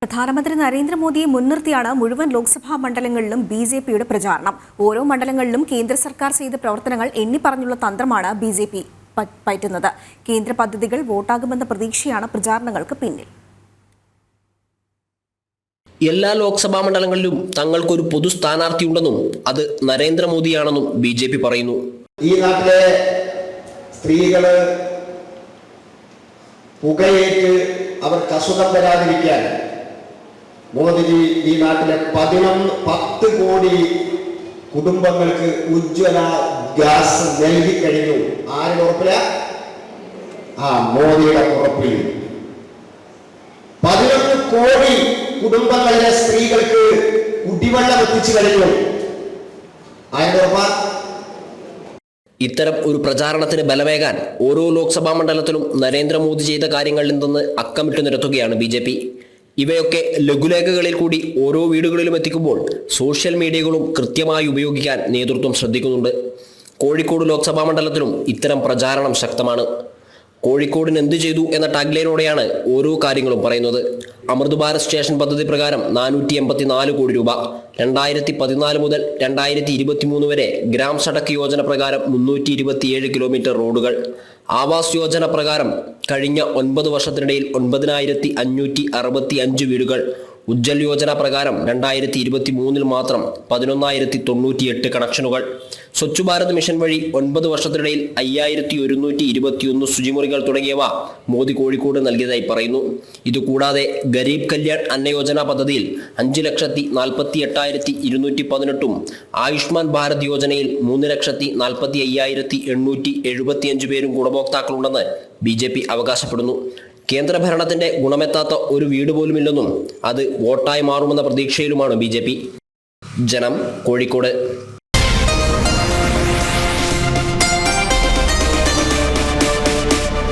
പ്രധാനമന്ത്രി നരേന്ദ്രമോദിയെ മുൻനിർത്തിയാണ് മുഴുവൻ ലോക്സഭാ മണ്ഡലങ്ങളിലും ബിജെപിയുടെ പ്രചാരണം. ഓരോ മണ്ഡലങ്ങളിലും കേന്ദ്ര സർക്കാർ ചെയ്ത പ്രവർത്തനങ്ങൾ എണ്ണിപ്പറഞ്ഞുള്ള തന്ത്രമാണ് ബിജെപി പയറ്റുന്നത്. കേന്ദ്ര പദ്ധതികൾ വോട്ടാകുമെന്ന പ്രതീക്ഷയാണ് പ്രചാരണങ്ങൾക്ക് പിന്നിൽ. എല്ലാ ലോക്സഭാ മണ്ഡലങ്ങളിലും തങ്ങൾക്കൊരു പൊതു സ്ഥാനാർത്ഥിയുണ്ടെന്നും അത് നരേന്ദ്രമോദിയാണെന്നും ബിജെപി പറയുന്നു. ഈ നാട്ടിലെ സ്ത്രീകള് പുകയേറ്റ് അവർക്ക് അസുഖം വരാതിരിക്കാൻ മോദിജി ഈ നാട്ടിലെ 10 കോടി കുടുംബങ്ങൾക്ക് ഉജ്ജ്വല ഗ്യാസ് നൽകി കഴിഞ്ഞു. ആരുടെ ഉറപ്പില? മോദിയുടെ ഉറപ്പിൽ 11 കോടി കുടുംബങ്ങളിലെ സ്ത്രീകൾക്ക് കുടിവെള്ളം എത്തിച്ചു കഴിഞ്ഞു. ആരുടെ ഉറപ്പാ? ഇത്തരം ഒരു പ്രചാരണത്തിന് ബലമേകാൻ ഓരോ ലോക്സഭാ മണ്ഡലത്തിലും നരേന്ദ്രമോദി ചെയ്ത കാര്യങ്ങളിൽ നിന്ന് അക്കമിട്ട് നിരത്തുകയാണ് ബിജെപി. ഇവയൊക്കെ ലഘുലേഖകളിൽ കൂടി ഓരോ വീടുകളിലും എത്തിക്കുമ്പോൾ സോഷ്യൽ മീഡിയകളും കൃത്യമായി ഉപയോഗിക്കാൻ നേതൃത്വം ശ്രദ്ധിക്കുന്നുണ്ട്. കോഴിക്കോട് ലോക്സഭാ മണ്ഡലത്തിലും ഇത്തരം പ്രചാരണം ശക്തമാണ്. കോഴിക്കോടിന് എന്ത് ചെയ്തു എന്ന ടാഗ്ലൈനോടെയാണ് ഓരോ കാര്യങ്ങളും പറയുന്നത്. അമൃത് ഭാരത് സ്റ്റേഷൻ പദ്ധതി പ്രകാരം 484 കോടി രൂപ, 2014 മുതൽ 2023 വരെ ഗ്രാം സഡക്ക് യോജന പ്രകാരം 327 കിലോമീറ്റർ റോഡുകൾ, ആവാസ് യോജന പ്രകാരം കഴിഞ്ഞ 9 വർഷത്തിനിടയിൽ 9565 വീടുകൾ, ഉജ്ജൽ യോജന പ്രകാരം 2023 മാത്രം 11,098 കണക്ഷനുകൾ, സ്വച്ഛ് ഭാരത് മിഷൻ വഴി 9 വർഷത്തിനിടയിൽ 5121 ശുചിമുറികൾ തുടങ്ങിയവ മോദി കോഴിക്കോട് നൽകിയതായി പറയുന്നു. ഇതുകൂടാതെ ഗരീബ് കല്യാൺ അന്ന യോജന പദ്ധതിയിൽ 5,48,218 ആയുഷ്മാൻ ഭാരത് യോജനയിൽ 3,45,875 പേരും ഗുണഭോക്താക്കളുണ്ടെന്ന് ബിജെപി അവകാശപ്പെടുന്നു. കേന്ദ്രഭരണത്തിന്റെ ഗുണമെത്താത്ത ഒരു വീട് പോലുമില്ലെന്നും അത് വോട്ടായി മാറുമെന്ന പ്രതീക്ഷയിലുമാണ് ബിജെപി. ജനം, കോഴിക്കോട്.